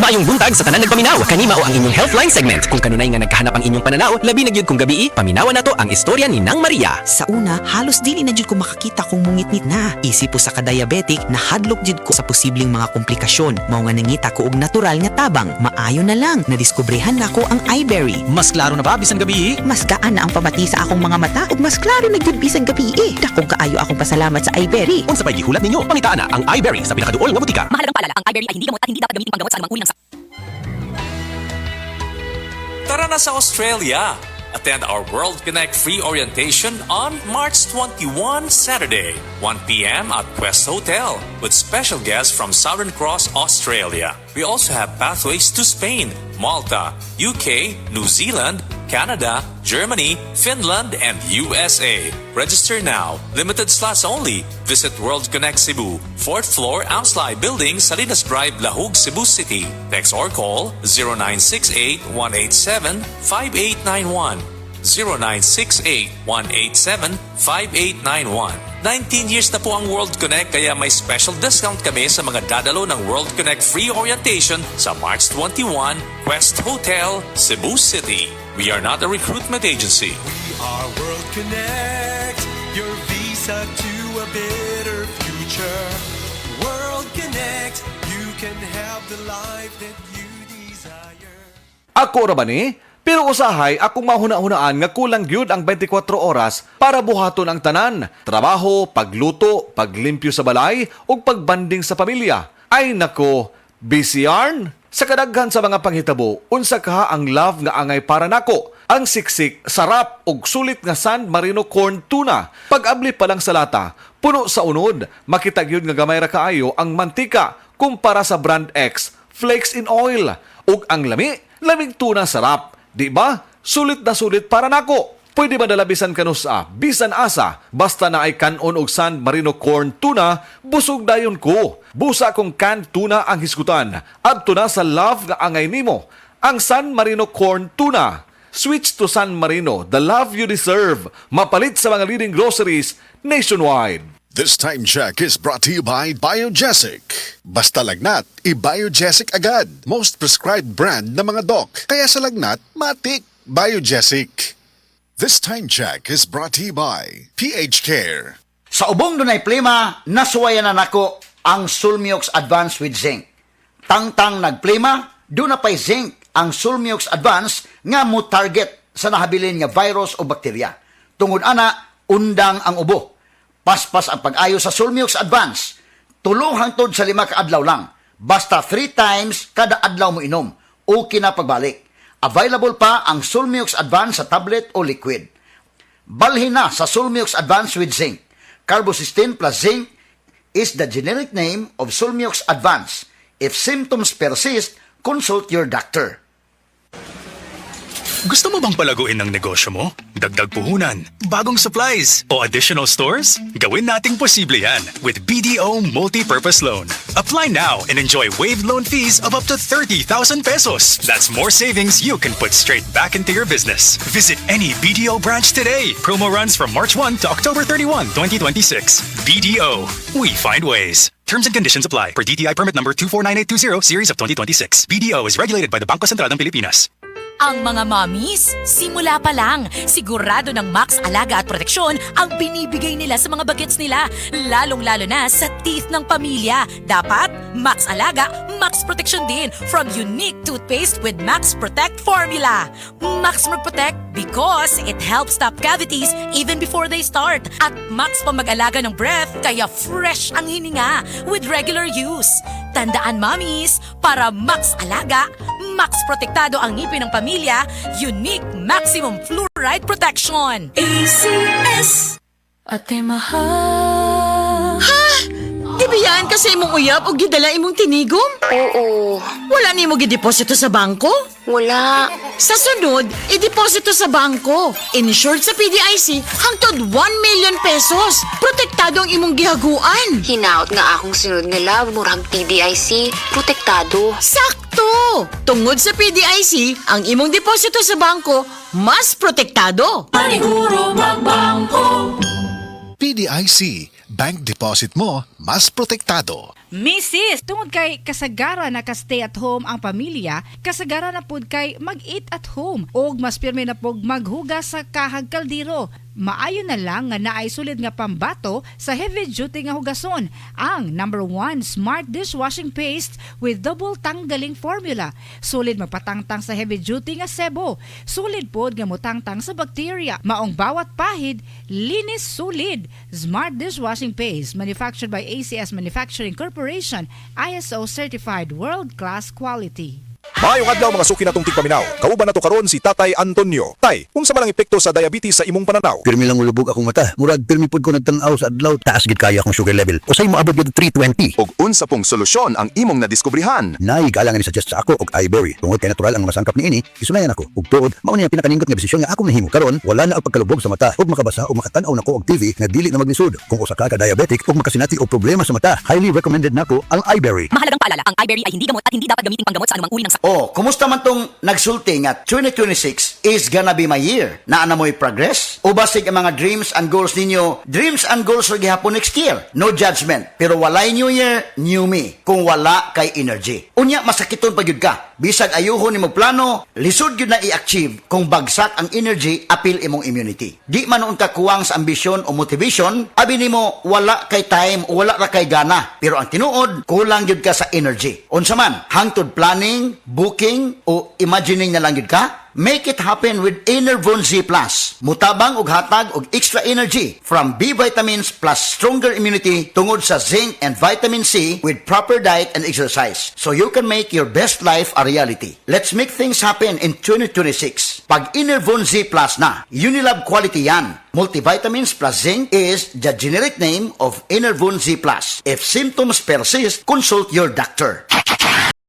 Mayong buntag sa tanan nagpaminaw, kanima o ang inyong Healthline segment. Kung kanunay nga nagkahanap ang inyong pananaw, labi na gyud kung gabi, paminawan nato ang istorya ni Nang Maria. Sa una, halos dili na jud ko makakita kung mungit-ngit na. Isip po sa ka-diabetic, nahadlok jud ko sa posibleng mga komplikasyon. Mao nga nangita ko og natural nga tabang. Maayo na lang, nadiskobrehan na ko ang iBerry. Mas klaro na ba bisan gabi? Mas gaan na ang pamati sa akong mga mata ug mas klaro na gyud bisan gabi. Dakong kaayo akong pasalamat sa iBerry. Unsa pay gihulat ninyo? Pangitaan na ang iBerry sa pinakaduol nga butika. Mahalagang paalala, ang iBerry ay hindi gamot at hindi dapat gamitin panggamot sa anumang uri ng Tara na sa Australia! Attend our World Connect free orientation on March 21, Saturday, 1 p.m. at Quest Hotel with special guests from Southern Cross, Australia. We also have pathways to Spain, Malta, UK, New Zealand, Canada, Germany, Finland, and USA. Register now. Limited slots only. Visit World Connect Cebu, 4th floor, Amslai Building, Salinas Drive, Lahug, Cebu City. Text or call 0968-187-5891. 0968-187-5891. 19 years na po ang World Connect kaya may special discount kami sa mga dadalo ng World Connect free orientation sa March 21, Quest Hotel, Cebu City. We are not a recruitment agency. We are World Connect, your visa to a better future. World Connect, you can have the life that you desire. Ako ra ba ni? Pero usahay, akong mahuna-hunaan nga kulang gyud ang 24 oras para buhaton ang tanan. Trabaho, pagluto, paglimpyo sa balay, ug pagbanding sa pamilya. Ay nako, busy yarn? Sa kadaghan sa mga panghitabo, unsa ka ang love nga angay para nako? Ang siksik, sarap ug sulit nga San Marino corn tuna. Pag-abli pa lang sa lata, puno sa unod, makita gyud nga gamay ra kaayo ang mantika kumpara sa brand X, flakes in oil. Ug ang laming tuna sarap. Di ba? Sulit na sulit para nako. Pwede ba dalabisan kanus bisan asa, basta na ay kanon og San Marino corn tuna, busog dayon ko. Busa kong canned tuna ang hisgutan. Adto na sa love nga angay nimo, ang San Marino corn tuna. Switch to San Marino, the love you deserve. Mapalit sa mga leading groceries nationwide. This time check is brought to you by Biogesic. Basta lagnat, i-Biogesic agad. Most prescribed brand ng mga doc. Kaya sa lagnat, matik. Biogesic. This time check is brought to you by PH Care. Sa ubong dunay plima, nasuwayan na nako ang Sulmiox Advance with Zinc. Tangtang nagplima, doon na pa'y zinc ang Sulmiox Advance nga mo target sa nahabilin nga virus o bakterya. Tungod ana, undang ang ubo. Paspas ang pag-ayo sa Sulmiox Advance. Tulo hangtod sa 5 ka adlaw lang. Basta 3 times kada adlaw mo inom. Okay na pagbalik. Available pa ang Sulmiox Advance sa tablet o liquid. Balhin na sa Sulmiox Advance with Zinc. Carbocysteine plus zinc is the generic name of Sulmiox Advance. If symptoms persist, consult your doctor. Gusto mo bang palaguin ang negosyo mo? Dagdag puhunan, bagong supplies, o additional stores? Gawin nating posible yan with BDO Multi-Purpose Loan. Apply now and enjoy waived loan fees of up to 30,000 pesos. That's more savings you can put straight back into your business. Visit any BDO branch today. Promo runs from March 1 to October 31, 2026. BDO. We find ways. Terms and conditions apply per DTI permit number 249820 series of 2026. BDO is regulated by the Bangko Sentral ng Pilipinas. Ang mga mommies, simula pa lang, sigurado ng Max Alaga at Proteksyon ang binibigay nila sa mga bagets nila, lalong-lalo na sa teeth ng pamilya. Dapat, Max Alaga, Max Proteksyon din from unique toothpaste with Max Protect formula. Max Protect because it helps stop cavities even before they start. At Max pa mag-alaga ng breath kaya fresh ang hininga with regular use. Tandaan, mommies, para Max Alaga, Max Protektado ang ngipin ng pamilya, unique maximum fluoride protection. ACS Ate mahal. Ha? Di ba yan kasi imong uyab o gidala imong tinigom? Oo. Wala ni mo gideposito sa bangko? Wala. Sa sunod, ideposito sa bangko. Insured sa PDIC hangtod 1 million pesos. Protektado ang imong gihaguan. Hinaot nga akong sunod nga love, murag PDIC, protektado. Sakto! Tungod sa PDIC, ang imong deposito sa bangko, mas protektado. Paniguro magbangko. PDIC, bank deposit mo, mas protektado. Mrs. Tungod kay kasagara na ka-stay at home ang pamilya, kasagara na pud kay mag-eat at home og mas pirmi na pug maghugas sa kahag kaldero. Maayo na lang nga naay sulid nga pambato sa heavy duty nga hugason ang #1 Smart Dishwashing Paste with double tanggaling formula. Sulid magpatangtang sa heavy duty nga sebo. Sulid pod nga motangtang sa bacteria. Maong bawat pahid, linis sulid. Smart Dishwashing Paste manufactured by ACS Manufacturing Corporation, ISO certified world-class quality. Maayong adlaw mga suki natong tigpaminaw. Kauban nato karon si Tatay Antonio. Tay, kung sa malang epekto sa diabetes sa imong pananaw? Pirmi lang ulubog akong mata. Murag pirmi pud ko nagtan-aw sa adlaw. Taas gid kaya akong sugar level. Usay mo abot gid 320. Og unsa pong solusyon ang imong nadiskubrihan? Nay galang ni suggest sa ako og iBerry. Tungod kay natural ang mga sangkap niini, isulayan ako. Ug tuod, mao ni ang pinakanindot nga desisyon nga akong nahimo. Karon wala na ang pagkalubog sa mata ug makabasa o makatan-aw nako og TV nga dili na maglisod. Kung usa ka diabetic ug makasinati og problema sa mata, highly recommended nako ang iBerry. Mahalagang paalala, ang iBerry ay hindi gamot at hindi dapat gamitin panggamot sa anumang uri ng sakit. Oh, kumusta man tong nagsulti nga 2026 is gonna be my year? Naa na mo'y progress? O basig ang mga dreams and goals ninyo? Dreams and goals ra gihapon next year. No judgment. Pero walay new year, new me. Kung wala kay energy. Unya, masakiton pa gyud ka. Bisag ayuhon ni plano, lisod gyud na i-achieve kung bagsak ang energy, apil imong immunity. Di man noon ka kuwang sa ambisyon o motivation, abi nimo wala kay time o wala ra kay gana. Pero ang tinuod, kulang gyud ka sa energy. Unsa man, hangtod planning, booking, o imagining na lang yun ka? Make it happen with Enervon Z+. Mutabang og hatag og extra energy from B vitamins plus stronger immunity tungod sa zinc and vitamin C with proper diet and exercise. So you can make your best life a reality. Let's make things happen in 2026. Pag Enervon Z+ na, Unilab quality yan. Multivitamins plus zinc is the generic name of Enervon Z+. If symptoms persist, consult your doctor.